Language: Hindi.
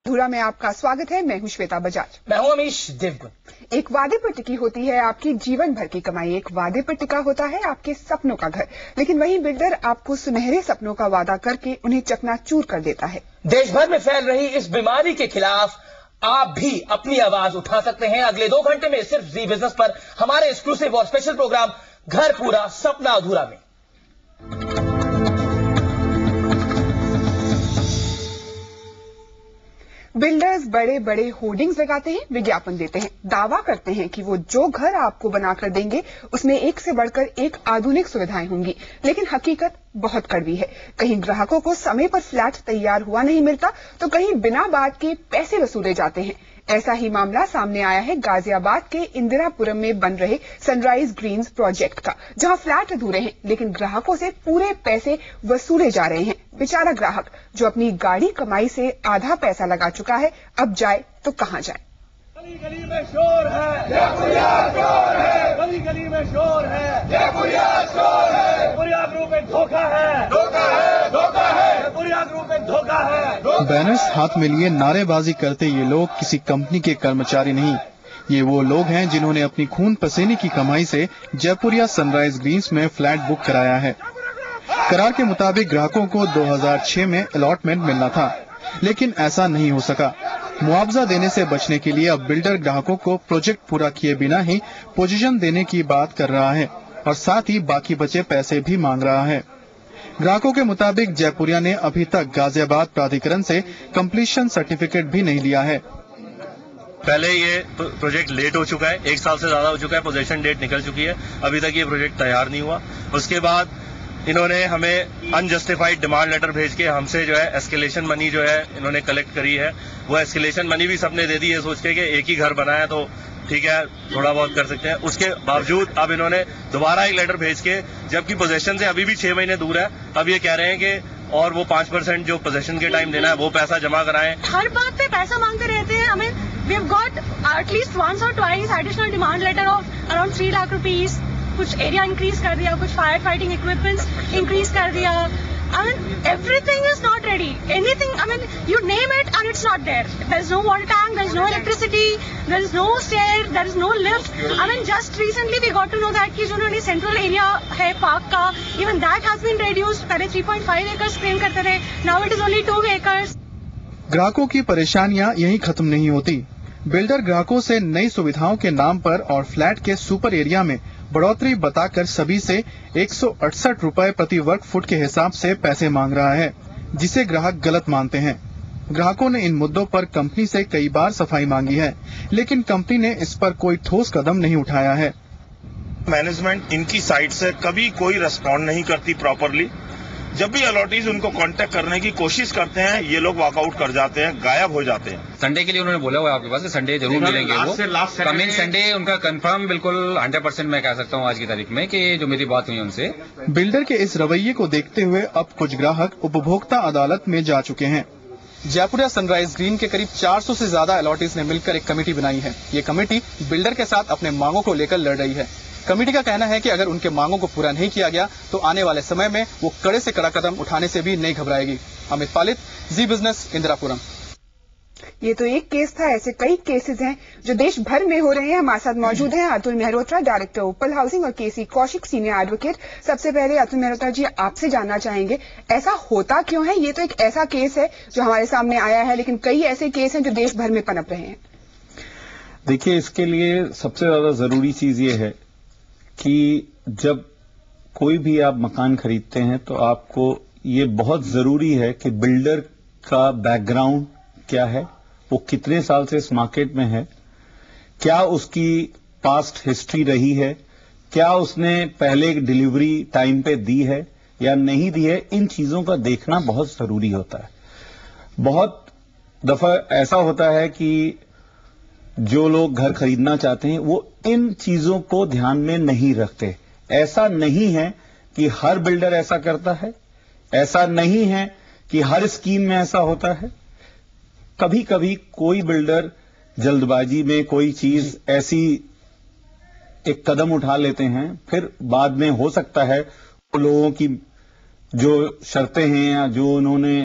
धूरा में आपका स्वागत है। मैं हूं श्वेता बजाज। मैं हूं अमीश देवगुन। एक वादे पर टिकी होती है आपकी जीवन भर की कमाई, एक वादे पर टिका होता है आपके सपनों का घर, लेकिन वहीं बिल्डर आपको सुनहरे सपनों का वादा करके उन्हें चकनाचूर कर देता है। देश भर में फैल रही इस बीमारी के खिलाफ आप भी अपनी आवाज उठा सकते हैं। अगले 2 घंटे में सिर्फ जी बिजनेस पर हमारे एक्सक्लूसिव और स्पेशल प्रोग्राम घर पूरा सपना अधूरा में। बिल्डर्स बड़े बड़े होर्डिंग्स लगाते हैं, विज्ञापन देते हैं, दावा करते हैं कि वो जो घर आपको बनाकर देंगे उसमें एक से बढ़कर एक आधुनिक सुविधाएं होंगी, लेकिन हकीकत बहुत कड़वी है। कहीं ग्राहकों को समय पर फ्लैट तैयार हुआ नहीं मिलता तो कहीं बिना बात के पैसे वसूले जाते हैं। ऐसा ही मामला सामने आया है गाजियाबाद के इंदिरापुरम में बन रहे सनराइज ग्रीन्स प्रोजेक्ट का, जहां फ्लैट अधूरे हैं लेकिन ग्राहकों से पूरे पैसे वसूले जा रहे हैं। बेचारा ग्राहक जो अपनी गाड़ी कमाई से आधा पैसा लगा चुका है, अब जाए तो कहां जाए। गली गली में शोर है, जयपुरिया शोर है, गली गली में शोर है, जयपुरिया शोर है, जयपुरिया ग्रुप एक धोखा है, धोखा है, धोखा है, जयपुरिया ग्रुप एक धोखा है। बैनर्स हाथ में लिए नारेबाजी करते ये लोग किसी कंपनी के कर्मचारी नहीं, ये वो लोग हैं जिन्होंने अपनी खून पसीने की कमाई से जयपुरिया सनराइज ग्रीन्स में फ्लैट बुक कराया है। करार के मुताबिक ग्राहकों को 2006 में अलॉटमेंट मिलना था, लेकिन ऐसा नहीं हो सका। मुआवजा देने से बचने के लिए अब बिल्डर ग्राहकों को प्रोजेक्ट पूरा किए बिना ही पोजीशन देने की बात कर रहा है और साथ ही बाकी बचे पैसे भी मांग रहा है। ग्राहकों के मुताबिक जयपुरिया ने अभी तक गाजियाबाद प्राधिकरण से कंप्लीशन सर्टिफिकेट भी नहीं लिया है। पहले ये प्रोजेक्ट लेट हो चुका है, 1 साल से ज्यादा हो चुका है, पोजीशन डेट निकल चुकी है, अभी तक ये प्रोजेक्ट तैयार नहीं हुआ। उसके बाद इन्होंने हमें अनजस्टिफाइड डिमांड लेटर भेज के हमसे जो है एस्केलेशन मनी जो है इन्होंने कलेक्ट करी है। वो एस्केलेशन मनी भी सबने दे दी है सोच के कि एक ही घर बनाया तो ठीक है थोड़ा बहुत कर सकते हैं। उसके बावजूद अब इन्होंने दोबारा एक लेटर भेज के, जबकि पोजेशन से अभी भी 6 महीने दूर है, अब ये कह रहे हैं कि और वो 5% जो पोजेशन के टाइम देना है वो पैसा जमा कराएं। हर बात पे पैसा मांगते रहते हैं। हमें we have got at least once और twice additional demand letter of around 3 lakh rupees. कुछ एरिया इंक्रीज कर दिया, कुछ फायर फाइटिंग इक्विपमेंट्स इंक्रीज कर दिया। I mean, everything is not ready. Anything, I mean, you name it and it's not there. There is no water tank, there is no electricity, there is no stair, there is no lift. I mean, just recently we got to know that कि जो उन्होंने central area है park का, even that has been reduced. पहले 3.5 acres claim करते थे, now it is only 2 acres. ग्राहकों की परेशानियां यहीं खत्म नहीं होती। बिल्डर ग्राहकों से नई सुविधाओं के नाम पर और फ्लैट के सुपर एरिया में बढ़ोतरी बताकर सभी से 168 रुपए प्रति वर्ग फुट के हिसाब से पैसे मांग रहा है, जिसे ग्राहक गलत मानते हैं। ग्राहकों ने इन मुद्दों पर कंपनी से कई बार सफाई मांगी है, लेकिन कंपनी ने इस पर कोई ठोस कदम नहीं उठाया है। मैनेजमेंट इनकी साइड से कभी कोई रिस्पॉन्ड नहीं करती प्रॉपरली। जब भी अलॉटीज उनको कांटेक्ट करने की कोशिश करते हैं, ये लोग वॉकआउट कर जाते हैं, गायब हो जाते हैं। संडे के लिए उन्होंने बोला हुआ है आपके पास, संडे जरूर मिलेंगे वो। कमिंग संडे उनका कंफर्म बिल्कुल 100% मैं कह सकता हूँ आज की तारीख में कि जो मेरी बात हुई उनसे। बिल्डर के इस रवैये को देखते हुए अब कुछ ग्राहक उपभोक्ता अदालत में जा चुके हैं। जयपुरिया सनराइज ग्रीन के करीब 400 से ज्यादा अलॉटीज ने मिलकर एक कमेटी बनाई है। ये कमेटी बिल्डर के साथ अपने मांगों को लेकर लड़ रही है। कमेटी का कहना है कि अगर उनके मांगों को पूरा नहीं किया गया तो आने वाले समय में वो कड़े से कड़ा कदम उठाने से भी नहीं घबराएगी। अमित पालित, जी बिजनेस, इंदिरापुरम। ये तो एक केस था, ऐसे कई केसेस हैं जो देश भर में हो रहे हैं। हमारे साथ मौजूद हैं अतुल मेहरोत्रा, डायरेक्टर ओपल हाउसिंग, और केसी कौशिक, सीनियर एडवोकेट। सबसे पहले अतुल मेहरोत्रा जी, आपसे जानना चाहेंगे ऐसा होता क्यों है? ये तो एक ऐसा केस है जो हमारे सामने आया है, लेकिन कई ऐसे केस हैं जो देश भर में पनप रहे हैं। देखिए, इसके लिए सबसे ज्यादा जरूरी चीज ये है कि जब कोई भी आप मकान खरीदते हैं तो आपको ये बहुत जरूरी है कि बिल्डर का बैकग्राउंड क्या है, वो कितने साल से इस मार्केट में है, क्या उसकी पास्ट हिस्ट्री रही है, क्या उसने पहले डिलीवरी टाइम पे दी है या नहीं दी है। इन चीजों का देखना बहुत जरूरी होता है। बहुत दफा ऐसा होता है कि जो लोग घर खरीदना चाहते हैं वो इन चीजों को ध्यान में नहीं रखते। ऐसा नहीं है कि हर बिल्डर ऐसा करता है, ऐसा नहीं है कि हर स्कीम में ऐसा होता है। कभी कभी कोई बिल्डर जल्दबाजी में कोई चीज ऐसी एक कदम उठा लेते हैं, फिर बाद में हो सकता है लोगों की जो शर्तें हैं या जो उन्होंने